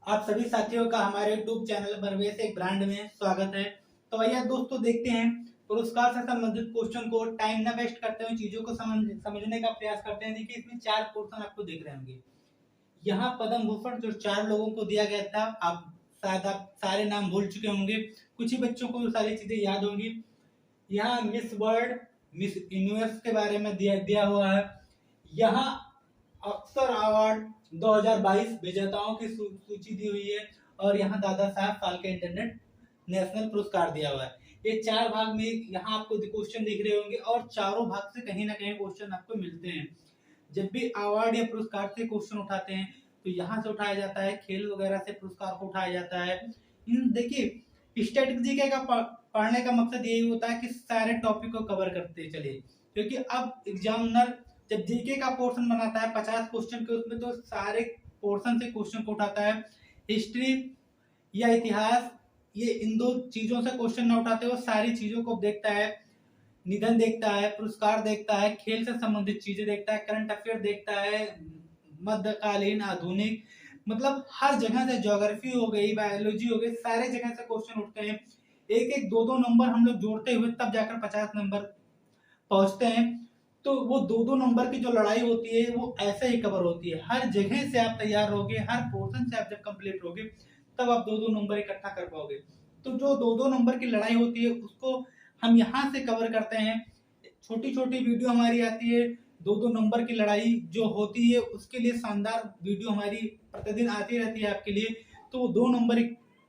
आप सभी साथियों का हमारे YouTube चैनल परवेश एक ब्रांड में स्वागत है। तो आइए दोस्तों देखते हैं पुरस्कार से संबंधित क्वेश्चन को टाइम न वेस्ट करते हुए चीजों को समझने का प्रयास करते हैं। देखिए इसमें 4 क्वेश्चन आपको दिख रहे होंगे। यहाँ पद्म भूषण जो 4 लोगों को दिया गया था, आप सारे नाम भूल चुके होंगे, कुछ ही बच्चों को सारी चीजें याद होंगी। यहाँ मिस वर्ल्ड, मिस यूनिवर्स के बारे में दिया हुआ है। यहाँ अक्सर अवार्ड 2022 विजेताओं की सूची दी हुई है और यहाँ दादा साहब फाल्के इंटरनेट नेशनल पुरस्कार दिया हुआ है। ये 4 भाग में यहाँ आपको क्वेश्चन दिख रहे होंगे और चारों भाग से कहीं ना कहीं क्वेश्चन आपको मिलते हैं। जब भी अवार्ड या पुरस्कार से क्वेश्चन उठाते हैं तो यहाँ से उठाया जाता है, खेल वगैरह से पुरस्कार को उठाया जाता है। देखिए स्ट्रेटेजी का पढ़ने का मकसद यही होता है कि सारे टॉपिक को कवर करते चले, क्योंकि अब एग्जामिनर जब जीके का पोर्शन बनाता है 50 क्वेश्चन के, उसमें तो सारे पोर्शन से क्वेश्चन को उठाता है। हिस्ट्री या इतिहास, ये इन दो चीजों से क्वेश्चन न उठाते, वो सारी चीजों को देखता है। निधन देखता है, पुरस्कार देखता है, खेल से संबंधित चीजें देखता है, करंट अफेयर देखता है, मध्यकालीन, आधुनिक, मतलब हर जगह से, ज्योग्राफी हो गई, बायोलॉजी हो गई, सारे जगह से क्वेश्चन उठते हैं। एक एक दो दो नंबर हम लोग जोड़ते हुए तब जाकर 50 नंबर पहुंचते हैं। तो वो दो दो नंबर की जो लड़ाई होती है वो ऐसे ही कवर होती है। हर जगह से आप तैयार होगे, हर पोर्शन से आप जब कंप्लीट होगे तब आप दो दो नंबर इकट्ठा कर पाओगे। तो जो दो दो नंबर की लड़ाई होती है उसको हम यहाँ से कवर करते हैं। छोटी छोटी वीडियो हमारी आती है, दो दो नंबर की लड़ाई जो होती है उसके लिए शानदार वीडियो हमारी प्रतिदिन आती रहती है आपके लिए। तो वो 2 नंबर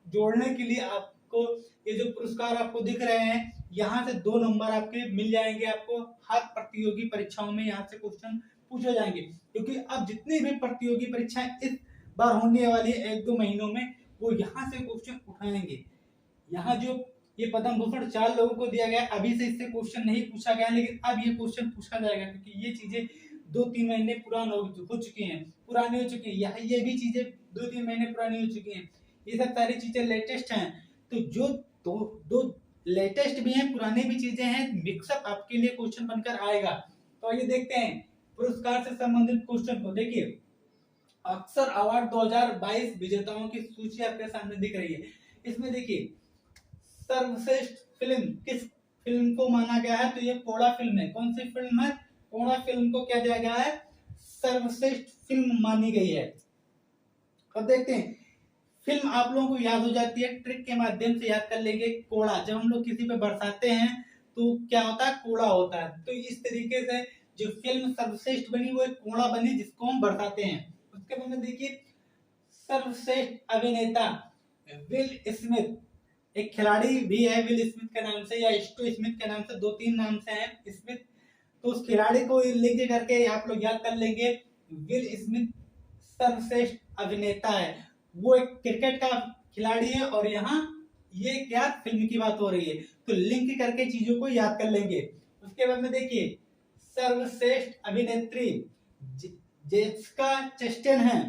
जोड़ने के लिए आपको ये जो पुरस्कार आपको दिख रहे हैं, यहाँ से 2 नंबर आपके मिल जाएंगे। आपको हर प्रतियोगी परीक्षाओं में यहाँ से क्वेश्चन पूछे जाएंगे, क्योंकि अब जितनी भी प्रतियोगी परीक्षाएं इस बार होने वाली है 1-2 महीनों में, वो यहाँ से क्वेश्चन उठाएंगे। यहाँ जो ये पद्म भूषण 4 लोगों को दिया गया, अभी से इससे क्वेश्चन नहीं पूछा गया, लेकिन अब ये क्वेश्चन पूछा जाएगा, क्योंकि ये चीजें 2-3 महीने पुरानी हो चुकी हैं। ये भी चीजें 2-3 महीने पुरानी हो चुकी हैं। ये सब सारी चीजें लेटेस्ट हैं। तो जो दो लेटेस्ट भी हैं, पुरानी भी चीजें हैं, मिक्सअप आपके लिए क्वेश्चन बनकर आएगा। तो आइए देखते हैं पुरस्कार से संबंधित क्वेश्चन को। देखिए अक्सर अवार्ड 2022 विजेताओं की सूची आपके सामने दिख रही है। इसमें देखिए सर्वश्रेष्ठ फिल्म किस फिल्म को माना गया है, तो ये कोड़ा फिल्म है। कौन सी फिल्म है? कोड़ा फिल्म को क्या दिया गया है? सर्वश्रेष्ठ फिल्म मानी गई है। अब देखते हैं, फिल्म आप लोगों को याद हो जाती है, ट्रिक के माध्यम से याद कर लेंगे। कोड़ा, जब हम लोग किसी पे बरसाते हैं तो क्या होता है? कोड़ा होता है। तो इस तरीके से जो फिल्म सर्वश्रेष्ठ बनी वो एक कोड़ा बनी जिसको हम बरसाते हैं। उसके बाद में देखिए सर्वश्रेष्ठ अभिनेता विल स्मिथ, एक खिलाड़ी भी है विल स्मिथ के नाम से या स्टू स्मिथ के नाम से, 2-3 नाम से है स्मिथ। तो उस खिलाड़ी को लिंक करके आप लोग याद कर लेंगे। विल स्मिथ सर्वश्रेष्ठ अभिनेता है, वो एक क्रिकेट का खिलाड़ी है और यहाँ ये क्या फिल्म की बात हो रही है, तो लिंक करके चीजों को याद कर लेंगे। उसके बाद में देखिए सर्वश्रेष्ठ अभिनेत्री जेसिका चेस्टेन है।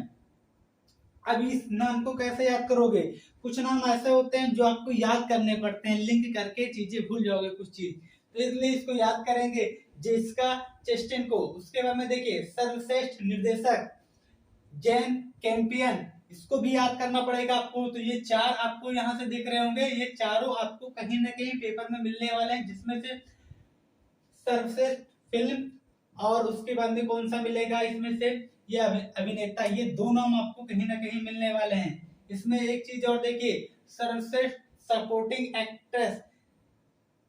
अब इस नाम को कैसे याद करोगे? कुछ नाम ऐसे होते हैं जो आपको याद करने पड़ते हैं, लिंक करके चीजें भूल जाओगे कुछ चीज, तो इसलिए इसको याद करेंगे जेसिका चेस्टेन को। उसके बाद में देखिए सर्वश्रेष्ठ निर्देशक जैन कैम्पियन, इसको भी याद करना पड़ेगा आपको। तो ये 4 आपको यहाँ से दिख रहे होंगे, ये चारों आपको कहीं ना कहीं पेपर में मिलने वाले हैं, जिसमें से सर्वश्रेष्ठ फिल्म और उसके बाद में कौन सा मिलेगा इसमें से, ये अभिनेता, ये 2 नाम आपको कहीं ना कहीं मिलने वाले हैं। इसमें एक चीज और देखिए, सर्वश्रेष्ठ सपोर्टिंग एक्ट्रेस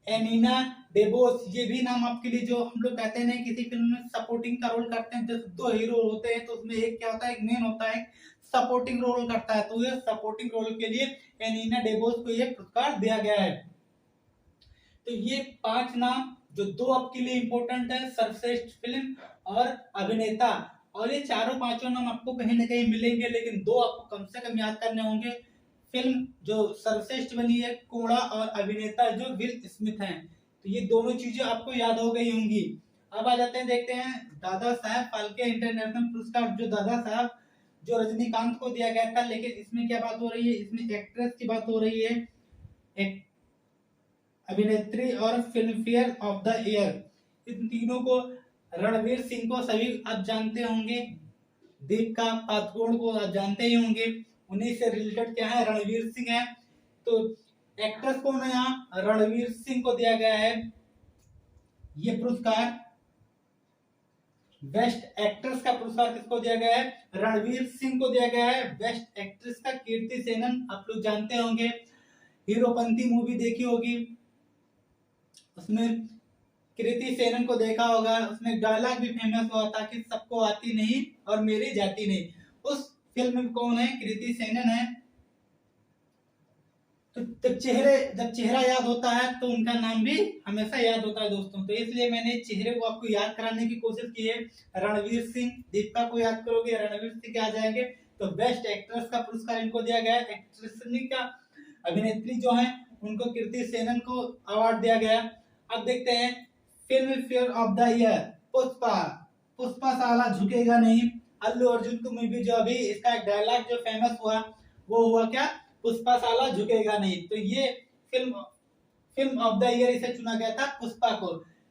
एनिना डेबोस, ये भी नाम आपके लिए, जो हम लोग कहते हैं किसी फिल्म में सपोर्टिंग का रोल करते हैं, जैसे 2 हीरो होते हैं तो उसमें एक क्या होता है, एक मेन होता है, सपोर्टिंग रोल करता है। तो ये सपोर्टिंग रोल के लिए एनिना डेबोस को ये पुरस्कार दिया गया है। तो ये 5 नाम जो 2 आपके लिए इंपॉर्टेंट है, सर्वश्रेष्ठ फिल्म और अभिनेता, और ये चारों 5 नाम आपको कहीं ना कहीं मिलेंगे, लेकिन 2 आपको कम से कम याद करने होंगे। फिल्म जो सर्वश्रेष्ठ बनी है कोड़ा, और अभिनेता जो विल स्मिथ हैं। तो ये दोनों चीजें आपको याद हो गई होंगी। अब आ जाते हैं, देखते हैं दादा साहब फाल्के इंटरनेशनल पुरस्कार, जो दादा साहब जो रजनीकांत को दिया गया था, लेकिन इसमें क्या बात हो रही है, इसमें एक्ट्रेस की बात हो रही है, एक अभिनेत्री और Filmfare of the year. इन तीनों को, रणवीर सिंह को सभी आप जानते होंगे, दीपिका पादुकोण को आप जानते ही होंगे, उन्हीं से रिलेटेड क्या है, रणवीर सिंह है। तो एक्ट्रेस कौन है यहाँ, रणवीर सिंह को दिया गया है ये पुरस्कार। बेस्ट एक्ट्रेस का पुरस्कार किसको दिया गया है, रणवीर सिंह को दिया गया है। बेस्ट एक्ट्रेस का कीर्ति सेनन, आप लोग जानते होंगे, हीरोपंती मूवी देखी होगी, उसमें कृति सेनन को देखा होगा, उसमें डायलॉग भी फेमस हुआ था कि सबको आती नहीं और मेरी जाती नहीं। उस फिल्म में कौन है, कृति सेनन है। तो जब चेहरा याद होता है तो उनका नाम भी हमेशा याद होता है दोस्तों। तो इसलिए मैंने चेहरे को आपको याद कराने की कोशिश की है। रणवीर सिंह, दीपिका को याद करोगे, रणवीर सिंह आ जाएंगे। तो बेस्ट एक्ट्रेस का पुरस्कार इनको दिया गया है। एक्ट्रेस का अभिनेत्री जो है उनको कीर्ति सेनन को अवार्ड दिया गया। अब देखते हैं film fair of the year, Pushpa साला झुकेगा नहीं। अल्लू अर्जुन की मूवी जो अभी इसका एक डायलॉग जो फेमस हुआ वो हुआ क्या, पुष्पा साला झुकेगा नहीं। तो ये फिल्म ऑफ द ईयर इसे चुना गया था पुष्पा को।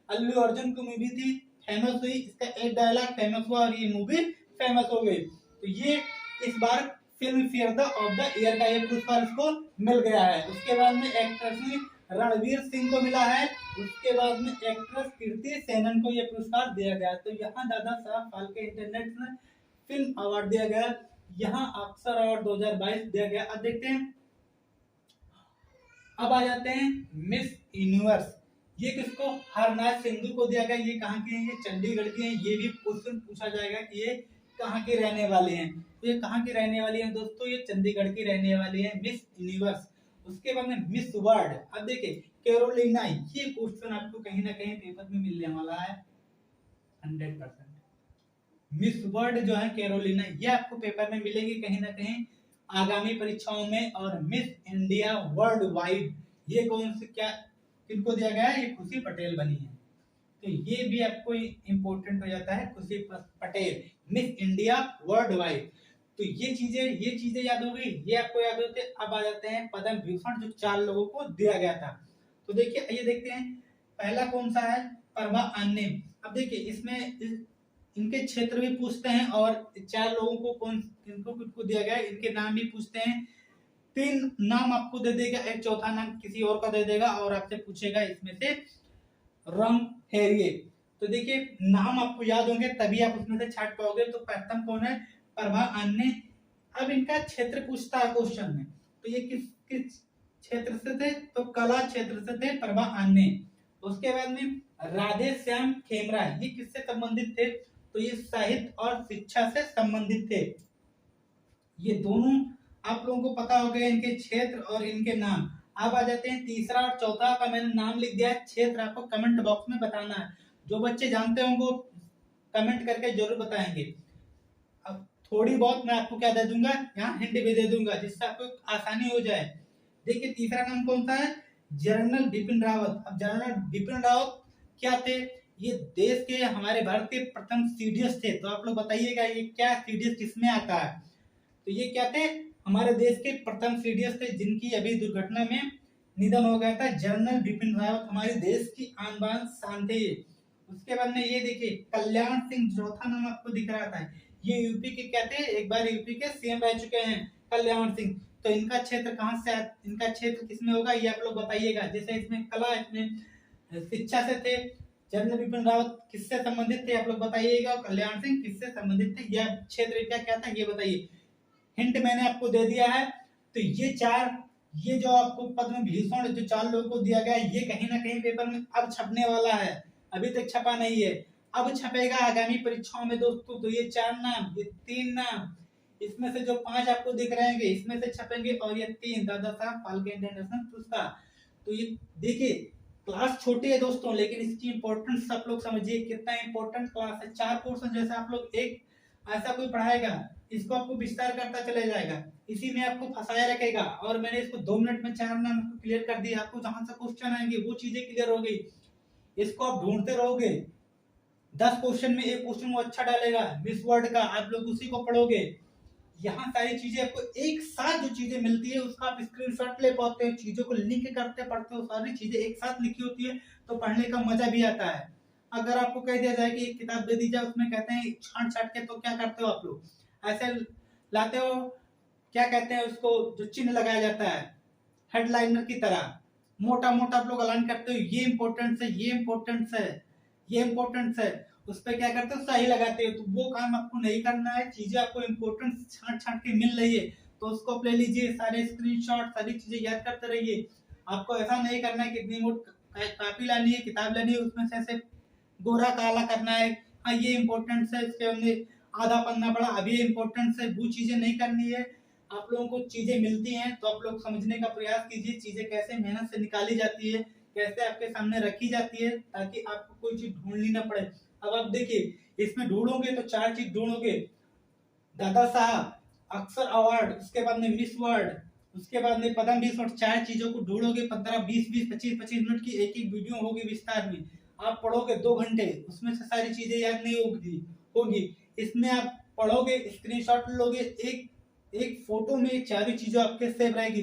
अल्लू अर्जुन की मूवी थी, फेमस हुई, इसका एक डायलॉग फेमस हुआ और ये मूवी फेमस हो गई। तो ये इस बार Filmfare of the year का ये पुरस्कार इसको मिल गया है। उसके बाद में एक्ट्रेस ने रणवीर सिंह को मिला है, उसके बाद में एक्ट्रेस कीर्ति सेनन को यह पुरस्कार दिया गया। तो यहाँ Dada Saheb Phalke international film award दिया गया, यहाँ अक्सर अवार्ड 2022 दिया गया। अब देखते हैं, अब आ जाते हैं मिस यूनिवर्स। ये किसको, हरनाथ सिंधु को दिया गया। ये कहाँ के हैं, ये चंडीगढ़ के हैं। ये भी क्वेश्चन पूछा जाएगा कि ये कहाँ के रहने वाले हैं। तो ये कहाँ की रहने वाली है दोस्तों, ये चंडीगढ़ की रहने वाली है मिस यूनिवर्स। उसके बाद में मिस वर्ल्ड। अब देखिए कैरोलिना, ये क्वेश्चन आपको कहीं ना कहीं पेपर में मिलने वाला है 100%। मिस वर्ल्ड जो है कैरोलिना, ये आपको पेपर में मिलेगी कहीं ना कहीं आगामी परीक्षाओं में। और मिस इंडिया वर्ल्ड वाइड, ये कौन से क्या किनको दिया गया है, ये खुशी पटेल बनी है। तो ये भी आपको इंपॉर्टेंट हो जाता है, खुशी Patel miss India world wide. तो ये चीजें याद हो गई, ये आपको याद होते। अब आ जाते हैं पद्म भूषण जो 4 लोगों को दिया गया था। तो देखिए ये देखते हैं, पहला कौन सा है, प्रभा अन्ने। अब देखिए इसमें इनके क्षेत्र भी पूछते हैं और 4 लोगों को किनको दिया गया है इनके नाम भी पूछते हैं। 3 नाम आपको दे देगा, एक चौथा नाम किसी और का दे देगा और आपसे पूछेगा इसमें से रंग हेरिए। तो देखिए नाम आपको याद होंगे तभी आप उसमें से छाट पाओगे। तो प्रथम कौन है, प्रभा अन्ने। अब इनका क्षेत्र पूछता है क्वेश्चन में, तो ये किस क्षेत्र से थे, तो कला क्षेत्र से थे प्रभा अन्ने। उसके बाद में राधे श्याम खेमरा, ये किससे संबंधित थे, तो ये साहित्य और शिक्षा से संबंधित थे। ये दोनों आप लोगों को पता हो गया, इनके क्षेत्र और इनके नाम। अब आ जाते हैं तीसरा और चौथा का मैंने नाम लिख दिया है, क्षेत्र आपको कमेंट बॉक्स में बताना है। जो बच्चे जानते होंगे कमेंट करके जरूर बताएंगे। अब थोड़ी बहुत मैं आपको क्या दे दूंगा, यहाँ हिंट भी दे दूंगा जिससे आपको आसानी हो जाए। देखिए तीसरा नाम कौन सा है, जनरल बिपिन रावत। अब जनरल बिपिन रावत क्या थे, ये देश के हमारे भारत के प्रथम सीडीएस थे। तो आप लोग बताइएगा ये क्या सीडीएस किसमें आता है। तो ये क्या थे, हमारे देश के प्रथम सीडीएस थे जिनकी अभी दुर्घटना में निधन हो गया था। जनरल बिपिन रावत हमारे देश की आन बान शान थे। उसके बाद में ये देखिए कल्याण सिंह, चौथा नाम आपको दिख रहा था, ये यूपी के क्या थे, एक बार यूपी के सीएम रह चुके हैं कल्याण सिंह। तो इनका क्षेत्र कहाँ से, इनका क्षेत्र किसमें होगा ये आप लोग बताइएगा। जैसे इसमें कला, इसमें शिक्षा से थे। जनरल बिपिन रावत किससे संबंधित थे आप लोग बताइएगा, कल्याण सिंह किससे संबंधित थे, यह क्षेत्र क्या था ये बताइए। हिंट मैंने आपको दे दिया है। तो ये जो आपको पद्म भूषण जो 4 लोगों को दिया गया है, ये कहीं ना कहीं पेपर में अब छपने वाला है, अभी तक छपा नहीं है, अब छपेगा आगामी परीक्षाओं में दोस्तों। तो ये 4 नाम, ये 3 नाम, इसमें से जो 5 आपको दिख रहे हैं इसमें से छपेंगे और ये 3 दादा साहब फाल्के इंटरनेशनल पुरस्कार। तो ये देखिए क्लास छोटी है दोस्तों, लेकिन इसकी इंपॉर्टेंस आप लोग समझिए कितना इंपॉर्टेंट क्लास है। 4 पोर्शन जैसे आप लोग एक ऐसा कोई पढ़ाएगा, इसको आपको विस्तार करता चले जाएगा, इसी में आपको फंसाया रखेगा। और मैंने इसको 2 मिनट में 4 नाम क्लियर कर दिया। आपको जहां से क्वेश्चन आएंगे वो चीजें क्लियर हो गई, इसको आप ढूंढते रहोगे। 10 क्वेश्चन में एक क्वेश्चन वो अच्छा डालेगा मिस वर्ल्ड का, आप लोग उसी को पढ़ोगे। यहाँ सारी चीजें आपको एक साथ जो चीजें मिलती है उसका आप स्क्रीनशॉट ले पाते हो, चीजों को लिंक करते पढ़ते हो, सारी चीजें एक साथ लिखी होती है तो पढ़ने का मजा भी आता है। अगर आपको कह दिया जाए कि एक किताब दे दी जाए उसमें कहते हैं छांट छाट के, तो क्या करते हो आप लोग, ऐसे लाते हो क्या कहते हैं उसको, जो चिन्ह लगाया जाता है हेडलाइनर की तरह, मोटा मोटा आप लोग अलाइन करते हो, ये इंपॉर्टेंस है, ये इंपॉर्टेंस है, ये इंपॉर्टेंस है, उस पर क्या करते हो, सही लगाते हो। तो वो काम आपको नहीं करना है, चीजें आपको इंपॉर्टेंस छांट छांट के मिल रही है तो उसको आप ले लीजिए, सारे स्क्रीनशॉट, सारी चीजें याद करते रहिए। आपको ऐसा नहीं करना है कि इतनी मोट कॉपी लानी है, किताब लानी है, उसमें से ऐसे गोरा काला करना है, हाँ ये इंपॉर्टेंस है, इसके हमने आधा पन्ना पढ़ा, अभी ये इंपॉर्टेंस है, वो चीजें नहीं करनी है। आप लोगों को चीजें मिलती हैं तो आप लोग समझने का प्रयास कीजिए, चीजें कैसे मेहनत से निकाली जाती है, कैसे आपके सामने रखी जाती है, ताकि आपको कोई चीज ढूंढनी ना पड़े। अब आप देखिए, इसमें ढूंढोगे तो 4 चीज ढूंढोगे, दादा साहब, अक्सर अवार्ड, उसके बाद में मिस वर्ल्ड, उसके बाद में पद्म भूषण, 4 चीजों को ढूंढोगे, 15 20 20 25 25 मिनट की एक एक वीडियो होगी विस्तार में, आप पढ़ोगे 2 घंटे, उसमें से सारी चीजें याद नहीं होगी। इसमें आप पढ़ोगे, स्क्रीनशॉट लोगे, एक एक फोटो में चारों चीजें आपके सेव रहेगी,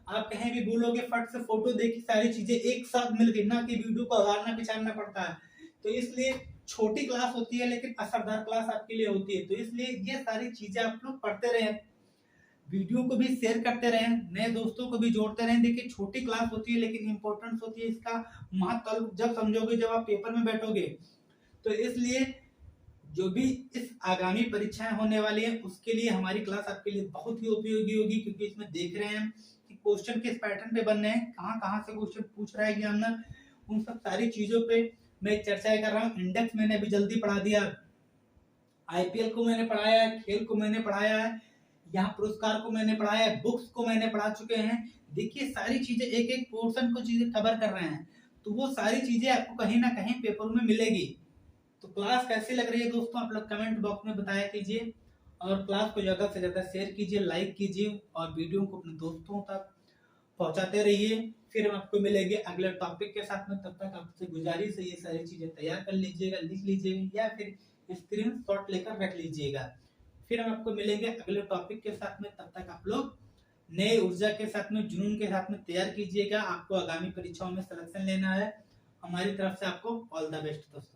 आप कहीं भी भूलोगे फट से फोटो देखी, सारी चीजें एक साथ मिल गई, ना कि वीडियो को अगाड़ना पिछाड़ना पड़ता है। तो इसलिए छोटी क्लास होती है लेकिन असरदार क्लास आपके लिए होती है। तो इसलिए ये सारी चीजें आप लोग पढ़ते रहे, वीडियो को भी शेयर करते रहें, नए दोस्तों को भी जोड़ते रहें। देखिए छोटी क्लास होती है लेकिन इंपॉर्टेंस होती है, इसका महत्व जब समझोगे, जब आप पेपर में बैठोगे। तो इसलिए जो भी इस आगामी परीक्षाएं होने वाली है उसके लिए हमारी क्लास आपके लिए बहुत ही उपयोगी होगी, क्योंकि इसमें देख रहे हैं कि क्वेश्चन किस पैटर्न पे बनने हैं, कहाँ कहाँ से क्वेश्चन पूछ रहा है एग्जामिनर, उन सब सारी चीजों पे मैं चर्चा कर रहा हूँ। इंडेक्स मैंने अभी जल्दी पढ़ा दिया, आईपीएल को मैंने पढ़ाया है, खेल को मैंने पढ़ाया है, यहाँ पुरस्कार को मैंने पढ़ाया है, बुक्स को मैंने पढ़ा चुके हैं। देखिए सारी चीजें एक एक पोर्शन को चीजें कवर कर रहे हैं, तो वो सारी चीजें आपको कहीं ना कहीं पेपर में मिलेगी। तो क्लास कैसी लग रही है दोस्तों, आप लोग कमेंट बॉक्स में बताया कीजिए, और क्लास को ज्यादा से ज्यादा शेयर कीजिए, लाइक कीजिए, और वीडियो को अपने दोस्तों तक पहुंचाते रहिए। फिर हम आपको मिलेंगे अगले टॉपिक के साथ में, तब तक आपसे गुजारिश है ये सारी चीजें तैयार कर लीजिएगा, लिख लीजिएगा, या फिर स्क्रीन शॉट लेकर रख लीजिएगा। फिर हम आपको मिलेंगे अगले टॉपिक के साथ में, तब तक आप लोग नए ऊर्जा के साथ में, जुनून के साथ में तैयार कीजिएगा। आपको आगामी परीक्षाओं में सिलेक्शन लेना है, हमारी तरफ से आपको ऑल द बेस्ट दोस्तों।